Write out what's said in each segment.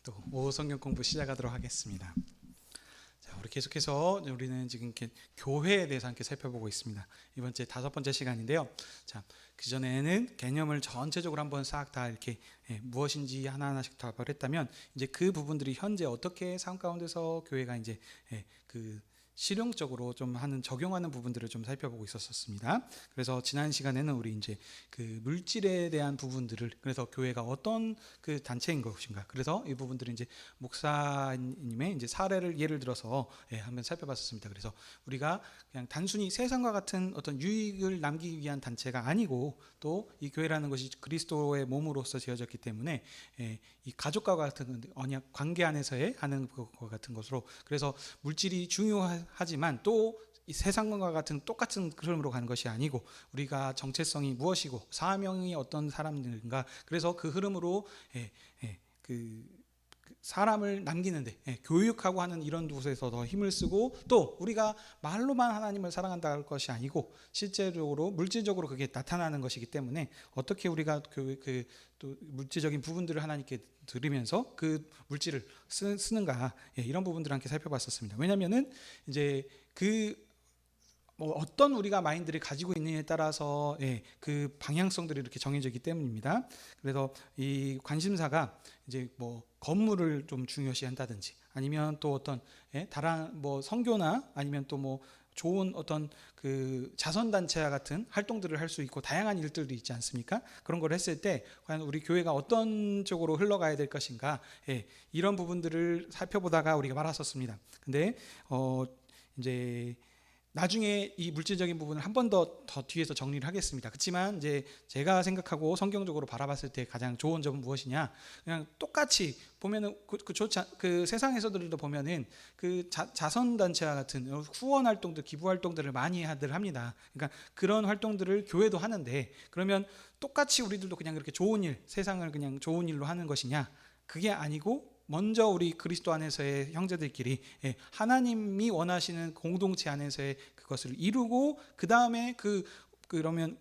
또 오후 성경 공부 시작하도록 하겠습니다. 자, 우리 계속해서 우리는 지금 이렇게 교회에 대해서 함께 살펴보고 있습니다. 이번 주 5번째 시간인데요. 자, 그 전에는 개념을 전체적으로 한번 싹 다 이렇게 무엇인지 하나하나씩 답을 했다면, 이제 그 부분들이 현재 어떻게 삶 가운데서 교회가 이제 그 실용적으로 좀 하는 적용하는 부분들을 좀 살펴보고 있었습니다. 그래서 지난 시간에는 우리 이제 그 물질에 대한 부분들을, 그래서 교회가 어떤 그 단체인 것인가, 그래서 이 부분들을 이제 목사님의 이제 사례를 예를 들어서 한번 살펴봤었습니다. 그래서 우리가 그냥 단순히 세상과 같은 어떤 유익을 남기기 위한 단체가 아니고, 또 이 교회라는 것이 그리스도의 몸으로서 지어졌기 때문에 이 가족과 같은 언약 관계 안에서의 하는 것과 같은 것으로, 그래서 물질이 중요하지만 또 이 세상과 같은 똑같은 흐름으로 가는 것이 아니고, 우리가 정체성이 무엇이고 사명이 어떤 사람들인가, 그래서 그 흐름으로 그 사람을 남기는데 교육하고 하는 이런 곳에서 더 힘을 쓰고, 또 우리가 말로만 하나님을 사랑한다 할 것이 아니고 실제적으로 물질적으로 그게 나타나는 것이기 때문에, 어떻게 우리가 또 물질적인 부분들을 하나님께 드리면서 그 물질을 쓰는가, 이런 부분들을 함께 살펴봤었습니다. 왜냐하면은 이제 뭐 어떤 우리가 마인드를 가지고 있느냐에 따라서 그 방향성들이 이렇게 정해지기 때문입니다. 그래서 이 관심사가 이제 뭐 건물을 좀 중요시 한다든지, 아니면 또 어떤 다른 뭐 선교나, 아니면 또 뭐 좋은 어떤 그 자선단체와 같은 활동들을 할 수 있고, 다양한 일들도 있지 않습니까? 그런 걸 했을 때 과연 우리 교회가 어떤 쪽으로 흘러가야 될 것인가, 이런 부분들을 살펴보다가 우리가 말았었습니다. 근데 이제 나중에 이 물질적인 부분을 한 번 더 뒤에서 정리를 하겠습니다. 그렇지만 이제 제가 생각하고 성경적으로 바라봤을 때 가장 좋은 점은 무엇이냐? 그냥 똑같이 보면은 그 세상에서들도 보면은 그 자선 단체와 같은 후원 활동들, 기부 활동들을 많이 합니다. 그러니까 그런 활동들을 교회도 하는데, 그러면 똑같이 우리들도 그냥 그렇게 좋은 일, 세상을 그냥 좋은 일로 하는 것이냐? 그게 아니고, 먼저 우리 그리스도 안에서의 형제들끼리 하나님이 원하시는 공동체 안에서의 그것을 이루고, 그 다음에 그러면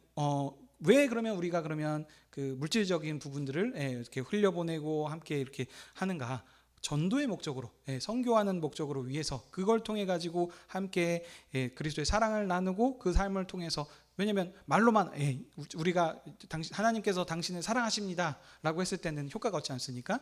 왜 그러면 우리가 그러면 그 물질적인 부분들을 이렇게 흘려보내고 함께 이렇게 하는가? 전도의 목적으로, 선교하는 목적으로 위해서, 그걸 통해 가지고 함께 그리스도의 사랑을 나누고, 그 삶을 통해서, 왜냐하면 말로만 우리가 하나님께서 당신을 사랑하십니다 라고 했을 때는 효과가 없지 않습니까?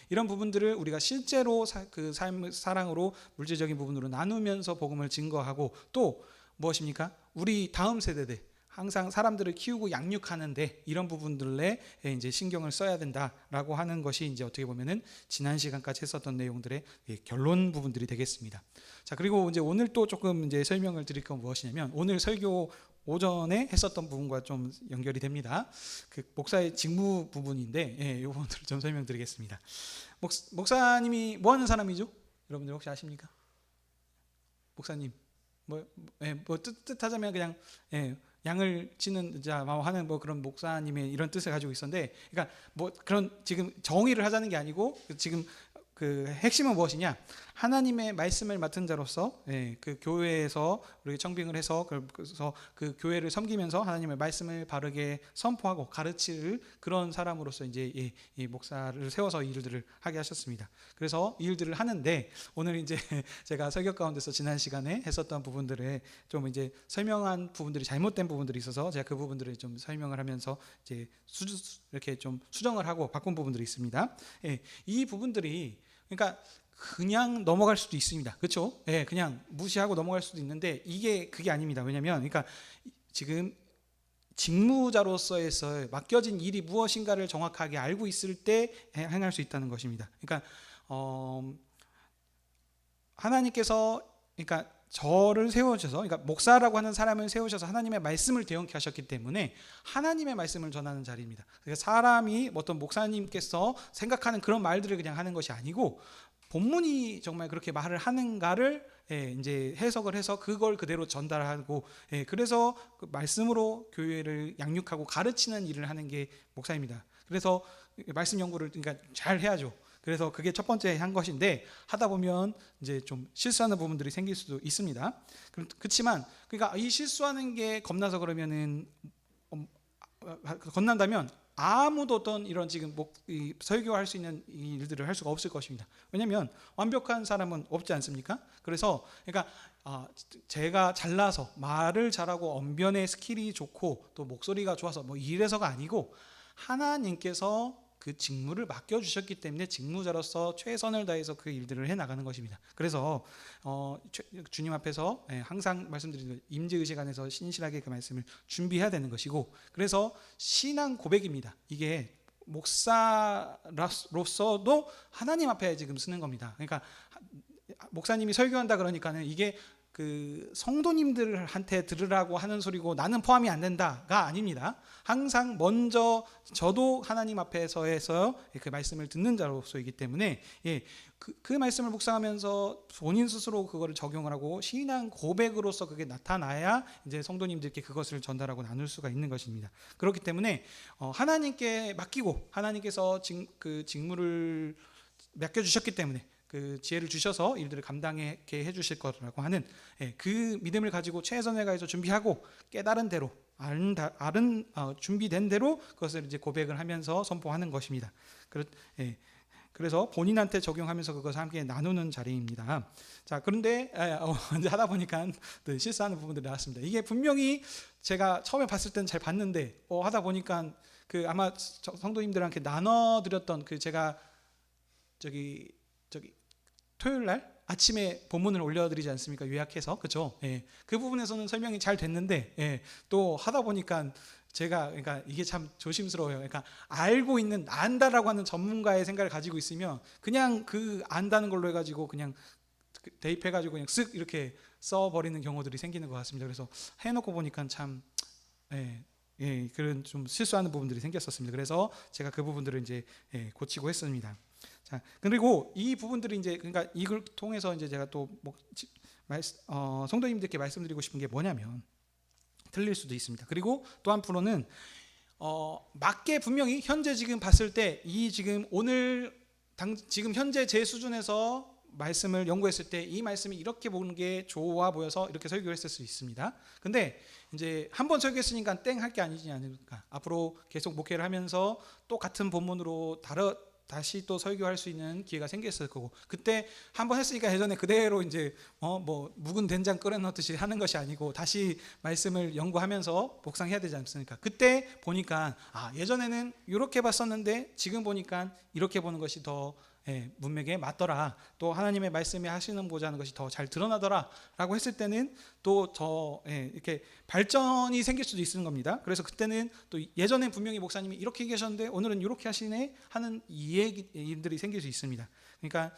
이런 부분들을 우리가 실제로 그 삶의 사랑으로, 물질적인 부분으로 나누면서 복음을 증거하고, 또 무엇입니까? 우리 다음 세대들, 항상 사람들을 키우고 양육하는데 이런 부분들에 이제 신경을 써야 된다라고 하는 것이, 이제 어떻게 보면은 지난 시간까지 했었던 내용들의 결론 부분들이 되겠습니다. 자, 그리고 이제 오늘 또 조금 이제 설명을 드릴 건 무엇이냐면, 오늘 설교 오전에 했었던 부분과 좀 연결이 됩니다. 그 목사의 직무 부분인데, 이 부분들을 좀 설명드리겠습니다. 목사님이 뭐 하는 사람이죠? 여러분들 혹시 아십니까? 목사님 뭐 뜻하자면 그냥 양을 치는 자 하는 뭐 그런 목사님의 이런 뜻을 가지고 있었는데, 그러니까 뭐 그런 지금 정의를 하자는 게 아니고, 지금 그 핵심은 무엇이냐? 하나님의 말씀을 맡은 자로서 그 교회에서 우리 청빙을 해서, 그래서 그 교회를 섬기면서 하나님의 말씀을 바르게 선포하고 가르칠 그런 사람으로서 이제 이 목사를 세워서 이 일들을 하게 하셨습니다. 그래서 이 일들을 하는데, 오늘 이제 제가 설교 가운데서 지난 시간에 했었던 부분들에 좀 이제 설명한 부분들이 잘못된 부분들이 있어서, 제가 그 부분들을 좀 설명을 하면서 이제 이렇게 좀 수정을 하고 바꾼 부분들이 있습니다. 이 부분들이, 그러니까 그냥 넘어갈 수도 있습니다. 그렇죠? 그냥 무시하고 넘어갈 수도 있는데, 그게 아닙니다. 왜냐하면, 그러니까 지금 직무자로서의 맡겨진 일이 무엇인가를 정확하게 알고 있을 때 행할 수 있다는 것입니다. 그러니까 하나님께서, 그러니까 저를 세우셔서, 그러니까 목사라고 하는 사람을 세우셔서 하나님의 말씀을 대언케 하셨기 때문에 하나님의 말씀을 전하는 자리입니다. 그러니까 사람이 어떤 목사님께서 생각하는 그런 말들을 그냥 하는 것이 아니고, 본문이 정말 그렇게 말을 하는가를 이제 해석을 해서 그걸 그대로 전달하고, 그래서 그 말씀으로 교회를 양육하고 가르치는 일을 하는 게 목사입니다. 그래서 말씀 연구를 그러니까 잘 해야죠. 그래서 그게 첫 번째 한 것인데, 하다 보면 이제 좀 실수하는 부분들이 생길 수도 있습니다. 그렇지만, 그러니까 이 실수하는 게 겁나서 그러면은 겁난다면 아무도 어떤 이런 지금 설교할 수 있는 일들을 할 수가 없을 것입니다. 왜냐하면 완벽한 사람은 없지 않습니까? 그래서 그러니까 제가 잘나서 말을 잘하고 언변의 스킬이 좋고 또 목소리가 좋아서 뭐 이래서가 아니고 하나님께서 그 직무를 맡겨주셨기 때문에 직무자로서 최선을 다해서 그 일들을 해나가는 것입니다. 그래서 주님 앞에서 항상 말씀드리는 임재의식 안에서 신실하게 그 말씀을 준비해야 되는 것이고, 그래서 신앙 고백입니다. 이게 목사로서도 하나님 앞에 지금 쓰는 겁니다. 그러니까 목사님이 설교한다 그러니까는 이게 그 성도님들한테 들으라고 하는 소리고 나는 포함이 안 된다가 아닙니다. 항상 먼저 저도 하나님 앞에서 그 말씀을 듣는 자로서이기 때문에 그 말씀을 묵상하면서 본인 스스로 그거를 적용을 하고 신앙 고백으로서 그게 나타나야 이제 성도님들께 그것을 전달하고 나눌 수가 있는 것입니다. 그렇기 때문에 하나님께 맡기고 하나님께서 그 직무를 맡겨주셨기 때문에 그 지혜를 주셔서 일들을 감당하게 해주실 거라고 하는 그 믿음을 가지고 최선을 다해서 준비하고 깨달은 대로 준비된 대로 그것을 이제 고백을 하면서 선포하는 것입니다. 그래서 본인한테 적용하면서 그것을 함께 나누는 자리입니다. 자, 그런데 이제 하다 보니까 실수하는 부분들이 나왔습니다. 이게 분명히 제가 처음에 봤을 때는 잘 봤는데 하다 보니까 그 아마 성도님들한테 나눠드렸던 그 제가 저기 토요일 날 아침에 본문을 올려드리지 않습니까? 요약해서 그렇죠? 그 부분에서는 설명이 잘 됐는데 또 하다 보니까 제가 그러니까 이게 참 조심스러워요. 그러니까 알고 있는 안다라고 하는 전문가의 생각을 가지고 있으면 그냥 그 안다는 걸로 해가지고 그냥 대입해가지고 그냥 쓱 이렇게 써버리는 경우들이 생기는 것 같습니다. 그래서 해놓고 보니까 참 그런 좀 실수하는 부분들이 생겼었습니다. 그래서 제가 그 부분들을 이제 고치고 했습니다. 자, 그리고 이 부분들이 이제 그러니까 이걸 통해서 이제 제가 또 성도님들께 말씀드리고 싶은 게 뭐냐면 틀릴 수도 있습니다. 그리고 또 한편으로는 맞게 분명히 현재 지금 봤을 때 이 지금 지금 현재 제 수준에서 말씀을 연구했을 때 이 말씀이 이렇게 보는 게 좋아 보여서 이렇게 설교를 했을 수 있습니다. 근데 이제 한 번 설교했으니까 땡 할 게 아니지 않을까. 앞으로 계속 목회를 하면서 또 같은 본문으로 다시 또 설교할 수 있는 기회가 생겼을 거고, 그때 한번 했으니까 예전에 그대로 이제 뭐 묵은 된장 끓여 넣듯이 하는 것이 아니고 다시 말씀을 연구하면서 묵상해야 되지 않습니까? 그때 보니까 예전에는 이렇게 봤었는데 지금 보니까 이렇게 보는 것이 더 문맥에 맞더라. 또 하나님의 말씀에 하시는 것이 더 잘 드러나더라라고 했을 때는 또 더 이렇게 발전이 생길 수도 있는 겁니다. 그래서 그때는 또 예전엔 분명히 목사님이 이렇게 계셨는데 오늘은 이렇게 하시네 하는 이해들이 생길 수 있습니다. 그러니까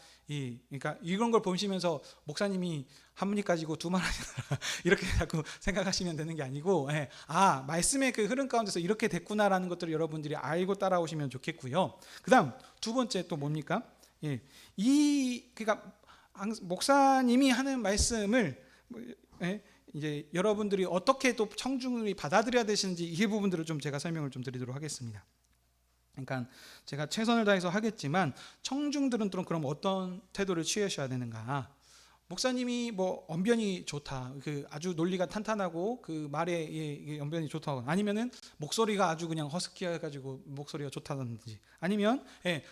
이런 걸 보시면서 목사님이 한 분이 가지고 두 말 하시나 이렇게 자꾸 생각하시면 되는 게 아니고 말씀의 그 흐름 가운데서 이렇게 됐구나라는 것들을 여러분들이 알고 따라오시면 좋겠고요. 그다음 두 번째 또 뭡니까? 그러니까 목사님이 하는 말씀을 이제 여러분들이 어떻게 또 청중이 받아들여야 되시는지 이 부분들을 좀 제가 설명을 좀 드리도록 하겠습니다. 그러니까 제가 최선을 다해서 하겠지만 청중들은 또 그럼 어떤 태도를 취하셔야 되는가? 목사님이 뭐 언변이 좋다, 그 아주 논리가 탄탄하고 그 말에 언변이 좋다, 아니면은 목소리가 아주 그냥 허스키해가지고 목소리가 좋다든지, 아니면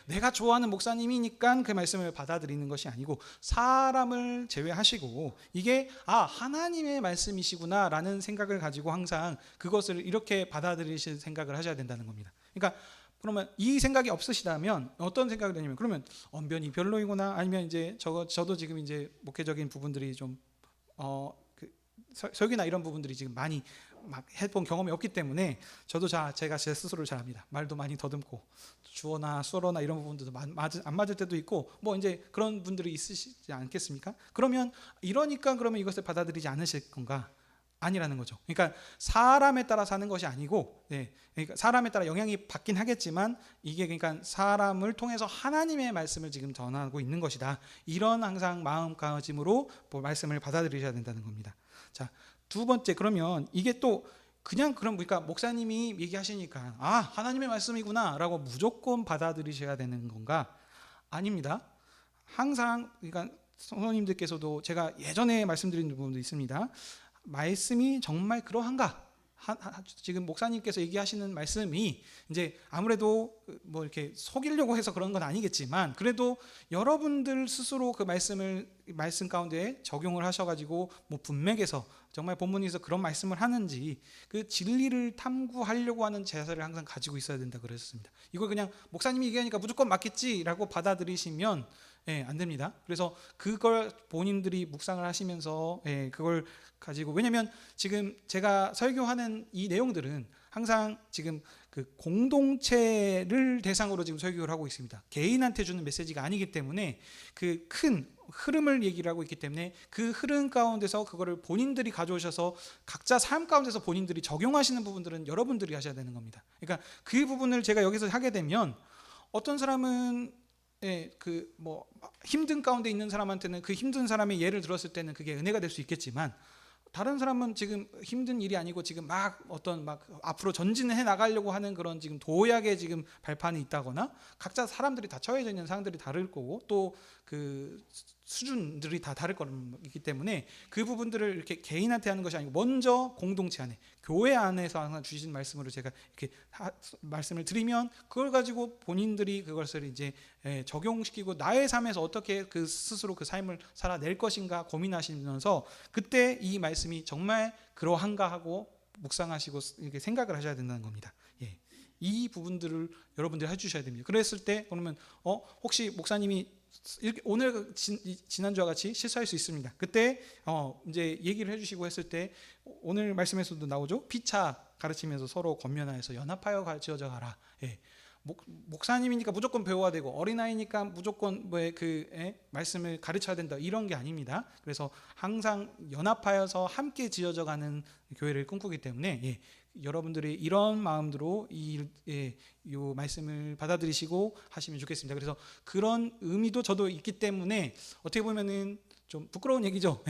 내가 좋아하는 목사님이니까 그 말씀을 받아들이는 것이 아니고 사람을 제외하시고 이게 하나님의 말씀이시구나라는 생각을 가지고 항상 그것을 이렇게 받아들이실 생각을 하셔야 된다는 겁니다. 그러니까 그러면 이 생각이 없으시다면 어떤 생각이 되냐면, 그러면 언변이 별로이구나, 아니면 이제 저도 지금 이제 목회적인 부분들이 좀 설교나 이런 부분들이 지금 많이 막 해본 경험이 없기 때문에 저도 제가 제 스스로를 잘 압니다. 말도 많이 더듬고 주어나 수어나 이런 부분들도 안 맞을 때도 있고 뭐 이제 그런 분들이 있으시지 않겠습니까? 그러면 이것을 받아들이지 않으실 건가? 아니라는 거죠. 그러니까 사람에 따라 사는 것이 아니고, 그러니까 사람에 따라 영향이 받긴 하겠지만 이게 그러니까 사람을 통해서 하나님의 말씀을 지금 전하고 있는 것이다. 이런 항상 마음가짐으로 말씀을 받아들이셔야 된다는 겁니다. 자, 두 번째, 그러면 이게 또 그냥 그러니까 목사님이 얘기하시니까 하나님의 말씀이구나라고 무조건 받아들이셔야 되는 건가? 아닙니다. 항상 그러니까 성도님들께서도 제가 예전에 말씀드린 부분도 있습니다. 말씀이 정말 그러한가? 지금 목사님께서 얘기하시는 말씀이 이제 아무래도 뭐 이렇게 속이려고 해서 그런 건 아니겠지만 그래도 여러분들 스스로 그 말씀 가운데 적용을 하셔가지고 뭐 문맥에서 정말 본문에서 그런 말씀을 하는지 그 진리를 탐구하려고 하는 자세를 항상 가지고 있어야 된다 그랬습니다. 이걸 그냥 목사님이 얘기하니까 무조건 맞겠지라고 받아들이시면 안 됩니다. 그래서 그걸 본인들이 묵상을 하시면서 그걸 가지고, 왜냐하면 지금 제가 설교하는 이 내용들은 항상 지금 그 공동체를 대상으로 지금 설교를 하고 있습니다. 개인한테 주는 메시지가 아니기 때문에 그 큰 흐름을 얘기를 하고 있기 때문에 그 흐름 가운데서 그거를 본인들이 가져오셔서 각자 삶 가운데서 본인들이 적용하시는 부분들은 여러분들이 하셔야 되는 겁니다. 그러니까 그 부분을 제가 여기서 하게 되면 어떤 사람은 그 뭐 힘든 가운데 있는 사람한테는 그 힘든 사람의 예를 들었을 때는 그게 은혜가 될 수 있겠지만 다른 사람은 지금 힘든 일이 아니고 지금 막 앞으로 전진을 해 나가려고 하는 그런 지금 도약의 지금 발판이 있다거나 각자 사람들이 다 처해져 있는 상황들이 다를 거고 또 그 수준들이 다 다를 거기 때문에 그 부분들을 이렇게 개인한테 하는 것이 아니고 먼저 공동체 안에 교회 안에서 항상 주신 말씀으로 제가 이렇게 말씀을 드리면 그걸 가지고 본인들이 그것을 이제 적용시키고 나의 삶에서 어떻게 그 스스로 그 삶을 살아낼 것인가 고민하시면서 그때 이 말씀이 정말 그러한가 하고 묵상하시고 이렇게 생각을 하셔야 된다는 겁니다. 이 부분들을 여러분들이 해주셔야 됩니다. 그랬을 때 그러면 혹시 목사님이 오늘 지난주와 같이 실수할 수 있습니다. 그때 이제 얘기를 해주시고 했을 때 오늘 말씀에서도 나오죠. 피차 가르치면서 서로 권면하여서 연합하여 가르쳐져 가라. 목사님이니까 무조건 배워야 되고 어린아이니까 무조건 말씀을 가르쳐야 된다 이런 게 아닙니다. 그래서 항상 연합하여서 함께 지어져 가는 교회를 꿈꾸기 때문에 여러분들이 이런 마음으로 이 말씀을 받아들이시고 하시면 좋겠습니다. 그래서 그런 의미도 저도 있기 때문에 어떻게 보면은 좀 부끄러운 얘기죠.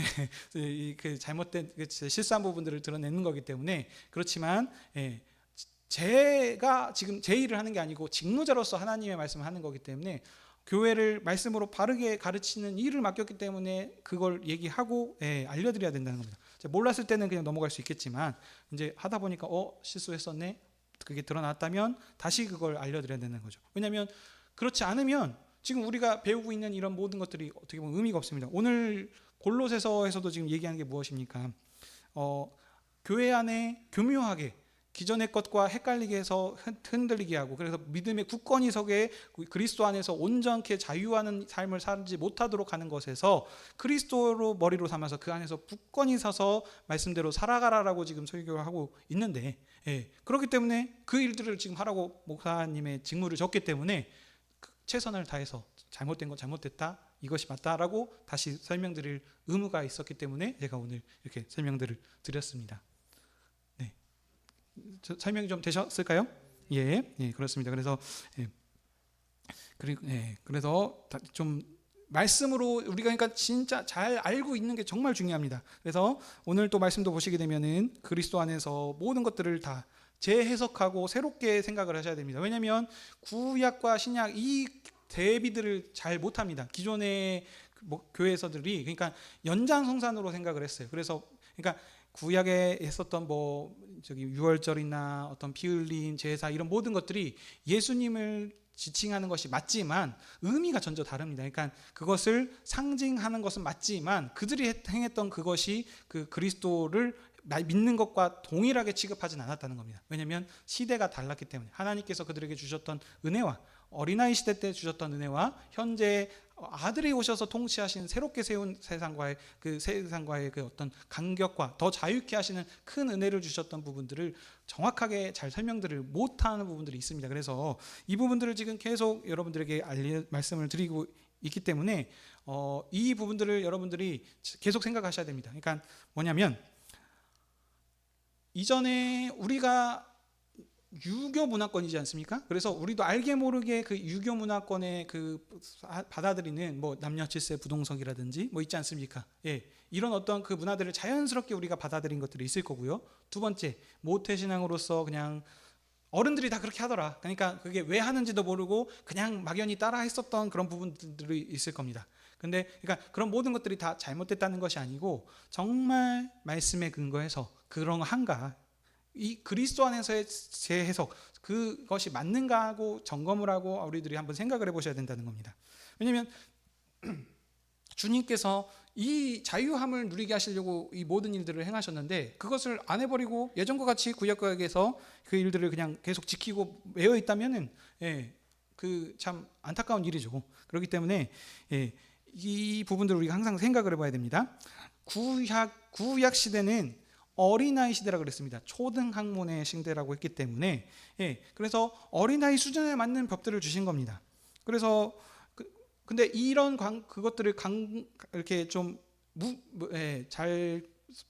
그 잘못된 실수한 부분들을 드러내는 거기 때문에 그렇지만 제가 지금 제 일을 하는 게 아니고 직무자로서 하나님의 말씀을 하는 거기 때문에 교회를 말씀으로 바르게 가르치는 일을 맡겼기 때문에 그걸 얘기하고 알려드려야 된다는 겁니다. 몰랐을 때는 그냥 넘어갈 수 있겠지만 이제 하다 보니까 실수했었네 그게 드러났다면 다시 그걸 알려드려야 되는 거죠. 왜냐하면 그렇지 않으면 지금 우리가 배우고 있는 이런 모든 것들이 어떻게 보면 의미가 없습니다. 오늘 골로새서에서도 지금 얘기하는 게 무엇입니까? 교회 안에 교묘하게 기존의 것과 헷갈리게 해서 흔들리게 하고 그래서 믿음의 굳건히 서게 그리스도 안에서 온전케 자유하는 삶을 살지 못하도록 하는 것에서 그리스도로 머리로 삼아서 그 안에서 굳건히 서서 말씀대로 살아가라라고 지금 설교를 하고 있는데 그렇기 때문에 그 일들을 지금 하라고 목사님의 직무를 줬기 때문에 최선을 다해서 잘못된 건 잘못됐다 이것이 맞다라고 다시 설명드릴 의무가 있었기 때문에 제가 오늘 이렇게 설명들을 드렸습니다. 설명이 좀 되셨을까요? 그렇습니다. 그래서 그래서 좀 말씀으로 우리가 그러니까 진짜 잘 알고 있는 게 정말 중요합니다. 그래서 오늘 또 말씀도 보시게 되면은 그리스도 안에서 모든 것들을 다 재해석하고 새롭게 생각을 하셔야 됩니다. 왜냐하면 구약과 신약 이 대비들을 잘 못합니다. 기존의 교회에서들이 그러니까 연장성산으로 생각을 했어요. 그래서 그러니까 구약에 했었던 유월절이나 어떤 피 흘린 제사 이런 모든 것들이 예수님을 지칭하는 것이 맞지만 의미가 전혀 다릅니다. 그러니까 그것을 상징하는 것은 맞지만 그들이 행했던 그것이 그 그리스도를 믿는 것과 동일하게 취급하진 않았다는 겁니다. 왜냐하면 시대가 달랐기 때문에 하나님께서 그들에게 주셨던 은혜와 어린아이 시대 때 주셨던 은혜와 현재 아들이 오셔서 통치하신 새롭게 세운 세상과의 그 어떤 간격과 더 자유케 하시는 큰 은혜를 주셨던 부분들을 정확하게 잘 설명들을 못하는 부분들이 있습니다. 그래서 이 부분들을 지금 계속 여러분들에게 말씀을 드리고 있기 때문에 이 부분들을 여러분들이 계속 생각하셔야 됩니다. 그러니까 뭐냐면 이전에 우리가 유교 문화권이지 않습니까? 그래서 우리도 알게 모르게 그 유교 문화권의 그 받아들이는 남녀 칠세 부동석이라든지 있지 않습니까? 이런 어떤 그 문화들을 자연스럽게 우리가 받아들인 것들이 있을 거고요. 두 번째, 모태신앙으로서 그냥 어른들이 다 그렇게 하더라. 그러니까 그게 왜 하는지도 모르고 그냥 막연히 따라 했었던 그런 부분들이 있을 겁니다. 근데 그러니까 그런 모든 것들이 다 잘못됐다는 것이 아니고 정말 말씀에 근거해서 그런 한가 이 그리스도 안에서의 재해석 그것이 맞는가 하고 점검을 하고 우리들이 한번 생각을 해보셔야 된다는 겁니다. 왜냐하면 주님께서 이 자유함을 누리게 하시려고 이 모든 일들을 행하셨는데 그것을 안 해버리고 예전과 같이 구약에서 그 일들을 그냥 계속 지키고 매여 있다면은 그 참 안타까운 일이죠. 그렇기 때문에 이 부분들을 우리가 항상 생각을 해봐야 됩니다. 구약 시대는 어린아이 시대라고 그랬습니다. 초등학문의 시대라고 했기 때문에 그래서 어린아이 수준에 맞는 법들을 주신 겁니다. 그래서 근데 이런 그것들을 이렇게 좀 잘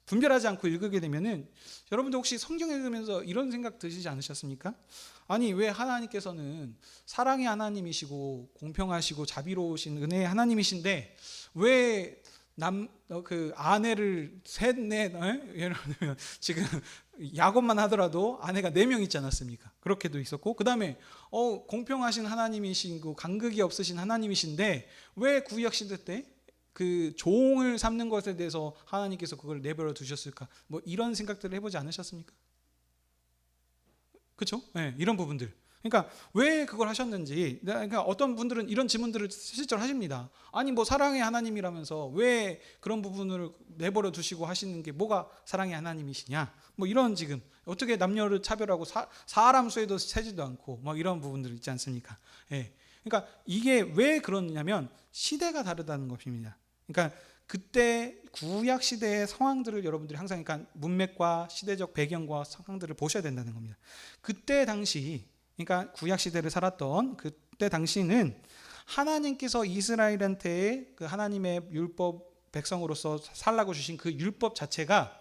분별하지 않고 읽게 되면은 여러분들 혹시 성경 읽으면서 이런 생각 드시지 않으셨습니까? 아니 왜 하나님께서는 사랑의 하나님이시고 공평하시고 자비로우신 은혜의 하나님이신데 왜 그 아내를 셋넷 예를 들면 지금 야곱만 하더라도 아내가 4명 있지 않았습니까? 그렇게도 있었고 그 다음에 공평하신 하나님이시고 간극이 없으신 하나님이신데 왜 구약 시대 때 그 종을 삼는 것에 대해서 하나님께서 그걸 내버려 두셨을까? 뭐 이런 생각들을 해보지 않으셨습니까? 그렇죠? 이런 부분들. 그러니까 왜 그걸 하셨는지, 그러니까 어떤 분들은 이런 질문들을 실제로 하십니다. 아니 뭐 사랑의 하나님이라면서 왜 그런 부분을 내버려 두시고 하시는 게 뭐가 사랑의 하나님이시냐? 뭐 이런 지금 어떻게 남녀를 차별하고 사람 수에도 세지도 않고 뭐 이런 부분들 있지 않습니까? 그러니까 이게 왜 그러냐면 시대가 다르다는 것입니다. 그러니까 그때 구약 시대의 상황들을 여러분들이 항상 그러니까 문맥과 시대적 배경과 상황들을 보셔야 된다는 겁니다. 그때 당시 그러니까 구약 시대를 살았던 그때 당시는 하나님께서 이스라엘한테 그 하나님의 율법 백성으로서 살라고 주신 그 율법 자체가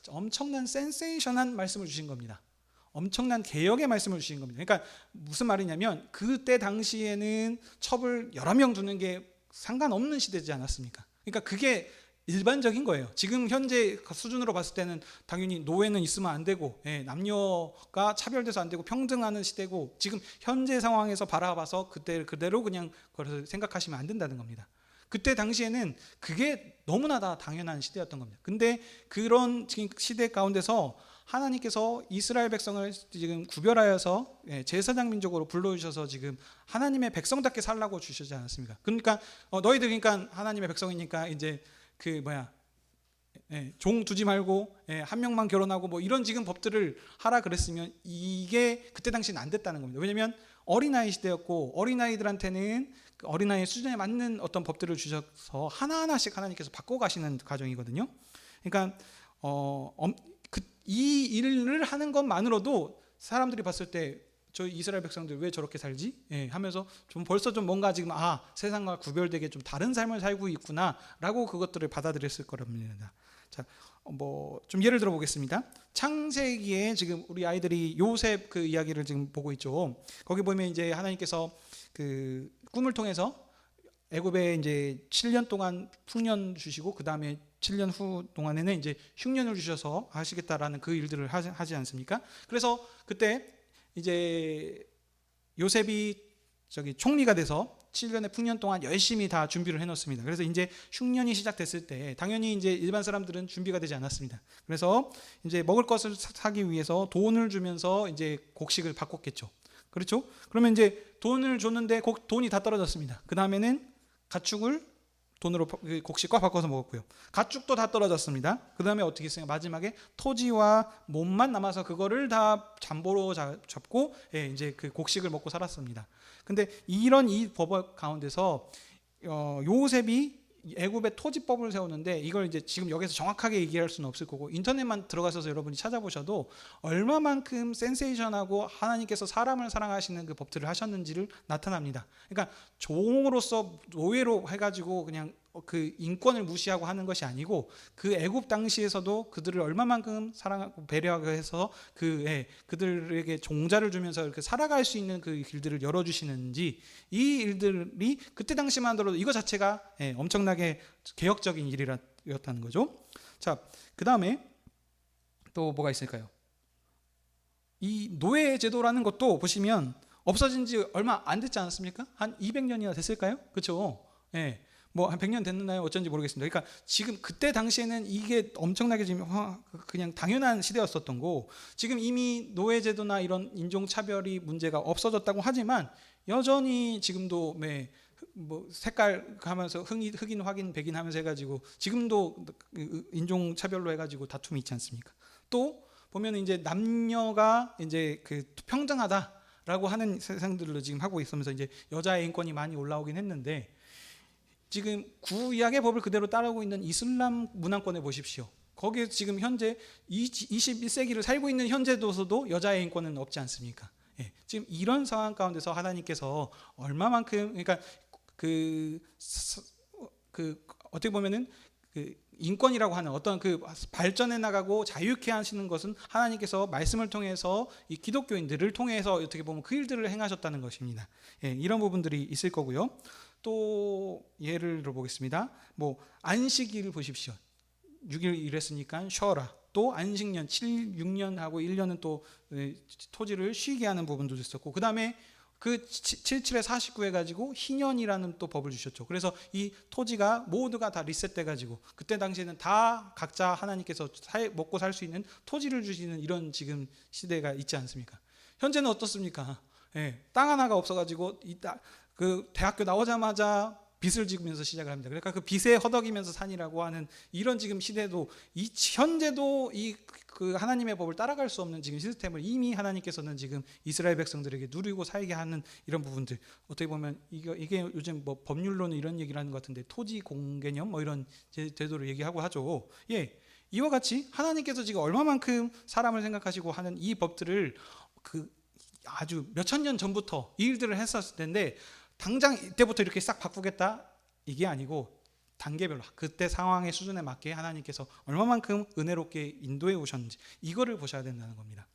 엄청난 센세이션한 말씀을 주신 겁니다. 엄청난 개혁의 말씀을 주신 겁니다. 그러니까 무슨 말이냐면 그때 당시에는 첩을 여러 명 두는 게 상관없는 시대지 않았습니까? 그러니까 그게 일반적인 거예요. 지금 현재 수준으로 봤을 때는 당연히 노예는 있으면 안 되고 남녀가 차별돼서 안 되고 평등하는 시대고 지금 현재 상황에서 바라봐서 그때 그대로 그냥 그걸 생각하시면 안 된다는 겁니다. 그때 당시에는 그게 너무나 다 당연한 시대였던 겁니다. 근데 그런 지금 시대 가운데서 하나님께서 이스라엘 백성을 지금 구별하여서 제사장 민족으로 불러주셔서 지금 하나님의 백성답게 살라고 주시지 않았습니까? 그러니까 너희들 그러니까 하나님의 백성이니까 이제 종 두지 말고 한 명만 결혼하고 뭐 이런 지금 법들을 하라 그랬으면 이게 그때 당시는 안 됐다는 겁니다. 왜냐하면 어린아이 시대였고 어린아이들한테는 그 어린아이의 수준에 맞는 어떤 법들을 주셔서 하나하나씩 하나님께서 바꿔가시는 과정이거든요. 그러니까 이 일을 하는 것만으로도 사람들이 봤을 때 저 이스라엘 백성들 왜 저렇게 살지? 하면서 좀 벌써 좀 뭔가 지금 세상과 구별되게 좀 다른 삶을 살고 있구나라고 그것들을 받아들였을 거랍니다. 자, 뭐 좀 예를 들어 보겠습니다. 창세기에 지금 우리 아이들이 요셉 그 이야기를 지금 보고 있죠. 거기 보면 이제 하나님께서 그 꿈을 통해서 애굽에 이제 7년 동안 풍년 주시고 그 다음에 7년 후 동안에는 이제 흉년을 주셔서 하시겠다라는 그 일들을 하지 않습니까? 그래서 그때 이제 요셉이 총리가 돼서 7년의 풍년 동안 열심히 다 준비를 해놓습니다. 그래서 이제 흉년이 시작됐을 때 당연히 이제 일반 사람들은 준비가 되지 않았습니다. 그래서 이제 먹을 것을 사기 위해서 돈을 주면서 이제 곡식을 바꿨겠죠. 그렇죠? 그러면 이제 돈을 줬는데 돈이 다 떨어졌습니다. 그 다음에는 가축을 돈으로 곡식과 바꿔서 먹었고요. 가축도 다 떨어졌습니다. 그 다음에 어떻게 했어요? 마지막에 토지와 몸만 남아서 그거를 다 잠보로 잡고 이제 그 곡식을 먹고 살았습니다. 근데 이런 이 법 가운데서 요셉이 애굽의 토지법을 세우는데 이걸 이제 지금 여기서 정확하게 얘기할 수는 없을 거고 인터넷만 들어가셔서 여러분이 찾아보셔도 얼마만큼 센세이션하고 하나님께서 사람을 사랑하시는 그 법들을 하셨는지를 나타납니다. 그러니까 종으로서 노예로 해가지고 그냥 그 인권을 무시하고 하는 것이 아니고 그 애굽 당시에서도 그들을 얼마만큼 사랑하고 배려하고 해서 그들에게 종자를 주면서 이렇게 살아갈 수 있는 그 길들을 열어주시는지 이 일들이 그때 당시만 하더라도 이거 자체가 엄청나게 개혁적인 일이었다는 거죠. 자, 그 다음에 또 뭐가 있을까요? 이 노예 제도라는 것도 보시면 없어진 지 얼마 안 됐지 않았습니까? 한 200년이나 됐을까요? 그렇죠? 뭐 한 100년 됐나요? 어쩐지 모르겠습니다. 그러니까 지금 그때 당시에는 이게 엄청나게 지금 그냥 당연한 시대였었던 거, 지금 이미 노예제도나 이런 인종차별이 문제가 없어졌다고 하지만 여전히 지금도 뭐 색깔 하면서 흑인 확인 백인 하면서 해가지고 지금도 인종차별로 해가지고 다툼이 있지 않습니까? 또 보면 이제 남녀가 이제 그 평등하다라고 하는 세상들로 지금 하고 있으면서 이제 여자의 인권이 많이 올라오긴 했는데, 지금 구약의 법을 그대로 따르고 있는 이슬람 문화권에 보십시오. 거기에 지금 현재 21세기를 살고 있는 현재도서도 여자의 인권은 없지 않습니까? 예, 지금 이런 상황 가운데서 하나님께서 얼마만큼, 그러니까 어떻게 보면은 그 인권이라고 하는 어떤 그 발전해 나가고 자유케 하시는 것은 하나님께서 말씀을 통해서 이 기독교인들을 통해서 어떻게 보면 그 일들을 행하셨다는 것입니다. 예, 이런 부분들이 있을 거고요. 또 예를 들어보겠습니다. 뭐 안식일 보십시오. 6일 일했으니까 쉬어라. 또 안식년 6년하고 1년은 또 토지를 쉬게 하는 부분도 있었고, 그 다음에 그 77에 49 해가지고 희년이라는 또 법을 주셨죠. 그래서 이 토지가 모두가 다 리셋돼 가지고 그때 당시에는 다 각자 하나님께서 먹고 살 수 있는 토지를 주시는 이런 지금 시대가 있지 않습니까? 현재는 어떻습니까? 예, 땅 하나가 없어가지고 그 대학교 나오자마자 빚을 지으면서 시작을 합니다. 그러니까 그 빚에 허덕이면서 산이라고 하는 이런 지금 시대도, 현재도 그 하나님의 법을 따라갈 수 없는 지금 시스템을 이미 하나님께서는 지금 이스라엘 백성들에게 누리고 살게 하는 이런 부분들, 어떻게 보면 이게 요즘 뭐 법률로는 이런 얘기를 하는 것 같은데 토지 공개념 뭐 이런 제도를 얘기하고 하죠. 예, 이와 같이 하나님께서 지금 얼마만큼 사람을 생각하시고 하는 이 법들을 그 아주 몇천 년 전부터 이 일들을 했었을 텐데, 당장 이때부터 이렇게 싹 바꾸겠다 이게 아니고 단계별로 그때 상황의 수준에 맞게 하나님께서 얼마만큼 은혜롭게 인도해 오셨는지 이거를 보셔야 된다는 겁니다.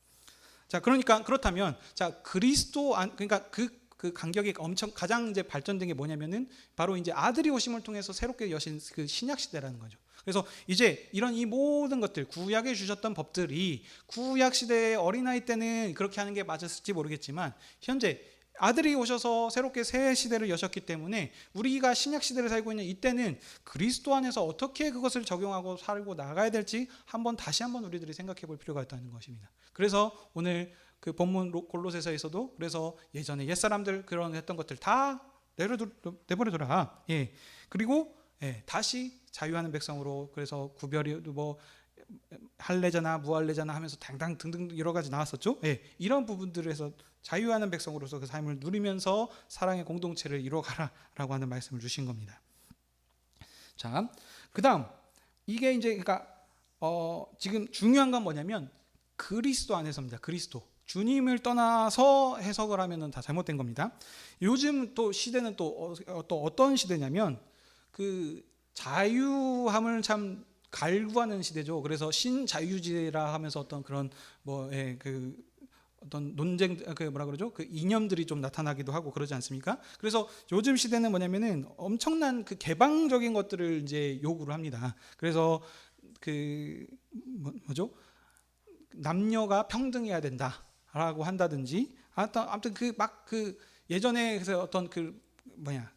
자, 그러니까 그렇다면 자, 그리스도 그러니까 그 간격이 엄청 가장 이제 발전된 게 뭐냐면은 바로 이제 아들이 오심을 통해서 새롭게 여신 그 신약 시대라는 거죠. 그래서 이제 이런 이 모든 것들, 구약에 주셨던 법들이 구약 시대의 어린아이 때는 그렇게 하는 게 맞았을지 모르겠지만, 현재 아들이 오셔서 새롭게 새 시대를 여셨기 때문에 우리가 신약 시대를 살고 있는 이때는 그리스도 안에서 어떻게 그것을 적용하고 살고 나가야 될지 다시 한번 우리들이 생각해 볼 필요가 있다는 것입니다. 그래서 오늘 그 본문 골로새서에서도 그래서 예전에 옛사람들 그런 했던 것들 다 내버려둬라. 예. 그리고 다시 자유하는 백성으로, 그래서 구별이 뭐 할례자나 무할례자나 하면서 당당 등등 여러 가지 나왔었죠. 예, 이런 부분들에서 자유하는 백성으로서 그 삶을 누리면서 사랑의 공동체를 이루어가라라고 하는 말씀을 주신 겁니다. 자, 그다음 이게 이제 그러니까 지금 중요한 건 뭐냐면 그리스도 안에서입니다. 그리스도. 주님을 떠나서 해석을 하면은 다 잘못된 겁니다. 요즘 또 시대는 또 어떤 시대냐면 그 자유함을 참 갈구하는 시대죠. 그래서 신자유주의라 하면서 어떤 그런 그 어떤 논쟁 그 뭐라 그러죠? 그 이념들이 좀 나타나기도 하고 그러지 않습니까? 그래서 요즘 시대는 뭐냐면은 엄청난 그 개방적인 것들을 이제 요구를 합니다. 그래서 그 뭐죠? 남녀가 평등해야 된다라고 한다든지, 아무튼 그 예전에 그래서 어떤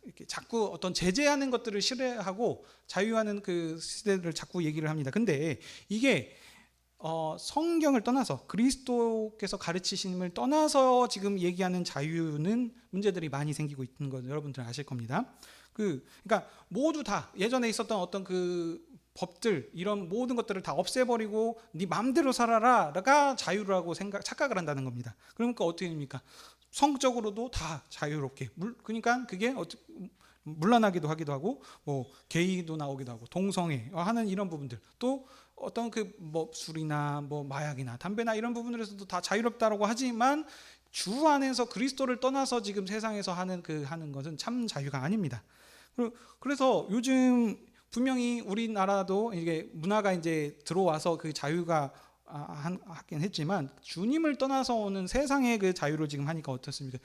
이렇게 자꾸 어떤 제재하는 것들을 싫어하고 자유하는 그 시대를 자꾸 얘기를 합니다. 근데 이게 성경을 떠나서 그리스도께서 가르치심을 떠나서 지금 얘기하는 자유는 문제들이 많이 생기고 있는 거 여러분들 아실 겁니다. 그러니까 모두 다 예전에 있었던 어떤 그 법들 이런 모든 것들을 다 없애버리고 네 마음대로 살아라가 자유라고 착각을 한다는 겁니다. 그러니까 어떻게 됩니까? 성적으로도 다 자유롭게, 그러니까 그게 물러나기도 하기도 하고 뭐 게이도 나오기도 하고 동성애 하는 이런 부분들, 또 어떤 뭐 술이나 뭐 마약이나 담배나 이런 부분들에서도 다 자유롭다라고 하지만 주 안에서 그리스도를 떠나서 지금 세상에서 하는 것은 참 자유가 아닙니다. 그래서 요즘 분명히 우리나라도 이게 문화가 이제 들어와서 그 자유가 하긴 했지만 주님을 떠나서 오는 세상의 그 자유를 지금 하니까 어떻습니까?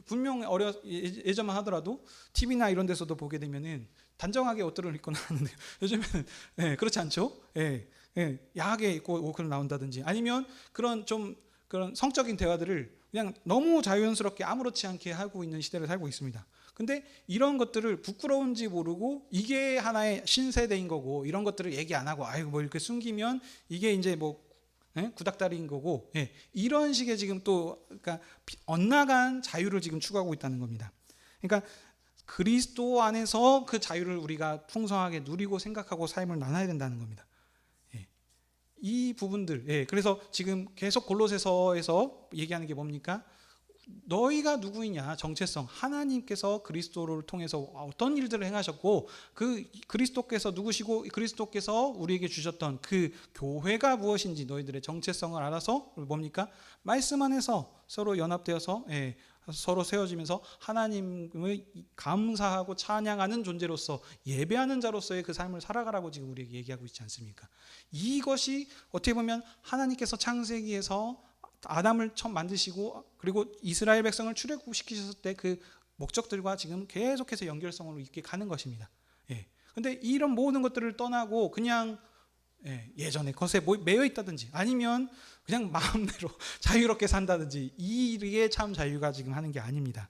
분명 예전만 하더라도 TV나 이런 데서도 보게 되면은 단정하게 옷들을 입거나 하는데 요즘에는 그렇지 않죠? 야하게 입고 옷을 나온다든지, 아니면 그런 성적인 대화들을 그냥 너무 자연스럽게 아무렇지 않게 하고 있는 시대를 살고 있습니다. 근데 이런 것들을 부끄러운지 모르고 이게 하나의 신세대인 거고 이런 것들을 얘기 안 하고 아이고 뭐 이렇게 숨기면 이게 이제 뭐 구닥다리인 거고 이런 식의 지금 또 그러니까 엇나간 자유를 지금 추구하고 있다는 겁니다. 그러니까 그리스도 안에서 그 자유를 우리가 풍성하게 누리고 생각하고 삶을 나눠야 된다는 겁니다. 이 부분들 그래서 지금 계속 골로새서에서 얘기하는 게 뭡니까? 너희가 누구이냐 정체성 하나님께서 그리스도를 통해서 어떤 일들을 행하셨고 그 그리스도께서 누구시고 그리스도께서 우리에게 주셨던 그 교회가 무엇인지 너희들의 정체성을 알아서 뭡니까? 말씀 안에서 서로 연합되어서 서로 세워지면서 하나님을 감사하고 찬양하는 존재로서 예배하는 자로서의 그 삶을 살아가라고 지금 우리에게 얘기하고 있지 않습니까? 이것이 어떻게 보면 하나님께서 창세기에서 아담을 처음 만드시고 그리고 이스라엘 백성을 출애굽시키셨을 때 그 목적들과 지금 계속해서 연결성으로 있게 가는 것입니다. 근데 이런 모든 것들을 떠나고 그냥 예전에 것에 매여 있다든지 아니면 그냥 마음대로 자유롭게 산다든지 이게 참 자유가 지금 하는 게 아닙니다.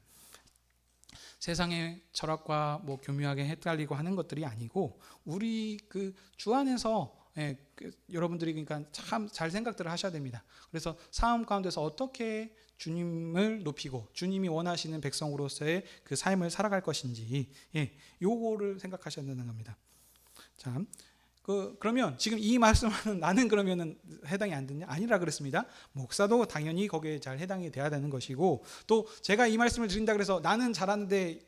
세상의 철학과 뭐 교묘하게 헷갈리고 하는 것들이 아니고 우리 그 주 안에서 여러분들이 그러니까 참 잘 생각들을 하셔야 됩니다. 그래서 삶 가운데서 어떻게 주님을 높이고 주님이 원하시는 백성으로서의 그 삶을 살아갈 것인지 요거를 생각하셔야 되는 겁니다. 자, 그러면 지금 이 말씀하는 나는 그러면은 해당이 안 되냐? 아니라 그랬습니다. 목사도 당연히 거기에 잘 해당이 돼야 되는 것이고 또 제가 이 말씀을 드린다 그래서 나는 잘하는데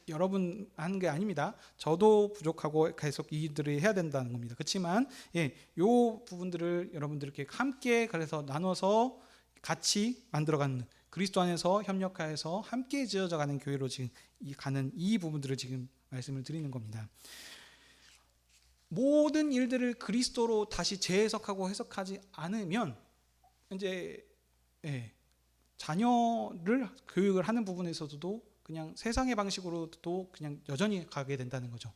여러분 하는 게 아닙니다. 저도 부족하고 계속 이들이 해야 된다는 겁니다. 그렇지만 요 부분들을 여러분들께 함께 그래서 나눠서 같이 만들어가는 그리스도 안에서 협력하여서 함께 지어져가는 교회로 지금 가는 이 부분들을 지금 말씀을 드리는 겁니다. 모든 일들을 그리스도로 다시 재해석하고 해석하지 않으면 이제 자녀를 교육을 하는 부분에서도 그냥 세상의 방식으로도 그냥 여전히 가게 된다는 거죠.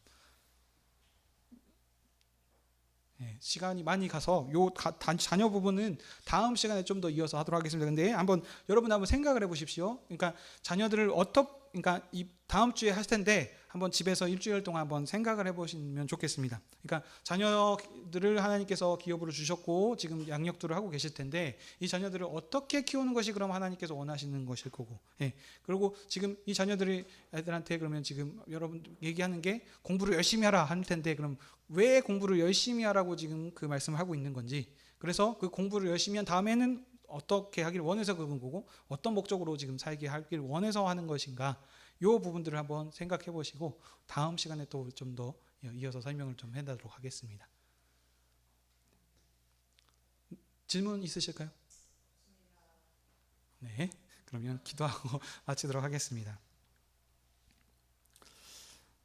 시간이 많이 가서 요 자녀 부분은 다음 시간에 좀 더 이어서 하도록 하겠습니다. 근데 여러분 한번 생각을 해보십시오. 그러니까 자녀들을 그러니까 이 다음 주에 하실 텐데 한번 집에서 일주일 동안 한번 생각을 해보시면 좋겠습니다. 그러니까 자녀들을 하나님께서 기업으로 주셨고 지금 양육들을 하고 계실 텐데 이 자녀들을 어떻게 키우는 것이 그럼 하나님께서 원하시는 것일 거고, 그리고 지금 이 자녀들이 애들한테 그러면 지금 여러분 얘기하는 게 공부를 열심히 하라 할 텐데 그럼 왜 공부를 열심히 하라고 지금 그 말씀을 하고 있는 건지, 그래서 그 공부를 열심히 한 다음에는 어떻게 하기를 원해서 그런 거고 어떤 목적으로 지금 살게 하기를 원해서 하는 것인가, 이 부분들을 한번 생각해 보시고 다음 시간에 또 좀 더 이어서 설명을 좀 해드리도록 하겠습니다. 질문 있으실까요? 네, 그러면 기도하고 마치도록 하겠습니다.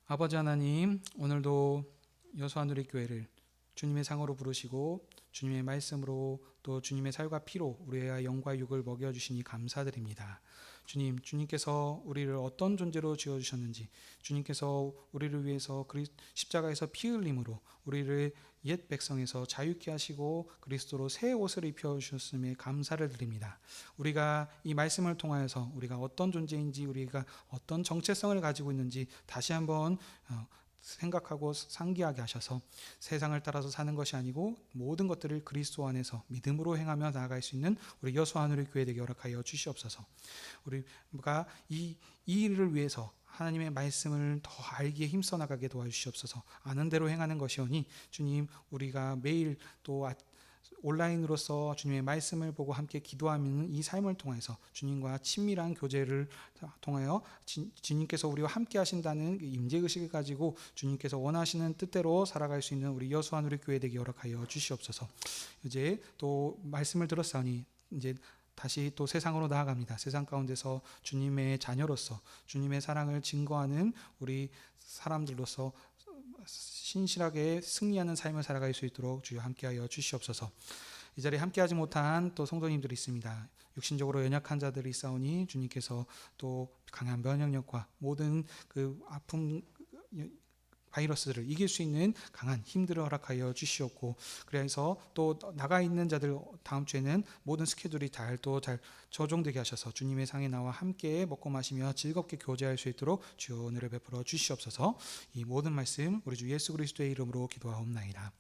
아버지 하나님, 오늘도 여수아누리교회를 주님의 상으로 부르시고 주님의 말씀으로 또 주님의 살과 피로 우리의 영과 육을 먹여주시니 감사드립니다. 주님께서 우리를 어떤 존재로 지어주셨는지, 주님께서 우리를 위해서 십자가에서 피 흘림으로 우리를 옛 백성에서 자유케 하시고 그리스도로 새 옷을 입혀주셨음에 감사를 드립니다. 우리가 이 말씀을 통하여서 우리가 어떤 존재인지, 우리가 어떤 정체성을 가지고 있는지 다시 한번 생각하고 상기하게 하셔서 세상을 따라서 사는 것이 아니고 모든 것들을 그리스도 안에서 믿음으로 행하며 나아갈 수 있는 우리 여수하늘교회 되게 허락하여 주시옵소서. 우리가 이 일을 위해서 하나님의 말씀을 더 알기에 힘써 나가게 도와주시옵소서. 아는 대로 행하는 것이오니 주님, 우리가 매일 또 온라인으로서 주님의 말씀을 보고 함께 기도하는 이 삶을 통해서 주님과 친밀한 교제를 통하여 주님께서 우리와 함께 하신다는 임재의식을 가지고 주님께서 원하시는 뜻대로 살아갈 수 있는 우리 여수하누리교회 되게 허락하여 주시옵소서. 이제 또 말씀을 들었사오니 이제 다시 또 세상으로 나아갑니다. 세상 가운데서 주님의 자녀로서 주님의 사랑을 증거하는 우리 사람들로서 신실하게 승리하는 삶을 살아갈 수 있도록 주여 함께하여 주시옵소서. 이 자리에 함께하지 못한 또 성도님들이 있습니다. 육신적으로 연약한 자들이 있사오니 주님께서 또 강한 면역력과 모든 그 아픔 바이러스를 이길 수 있는 강한 힘들을 허락하여 주시옵고, 그래서 또 나가 있는 자들 다음 주에는 모든 스케줄이 잘 조정되게 하셔서 주님의 상에 나와 함께 먹고 마시며 즐겁게 교제할 수 있도록 주여 은혜를 베풀어 주시옵소서. 이 모든 말씀 우리 주 예수 그리스도의 이름으로 기도하옵나이다.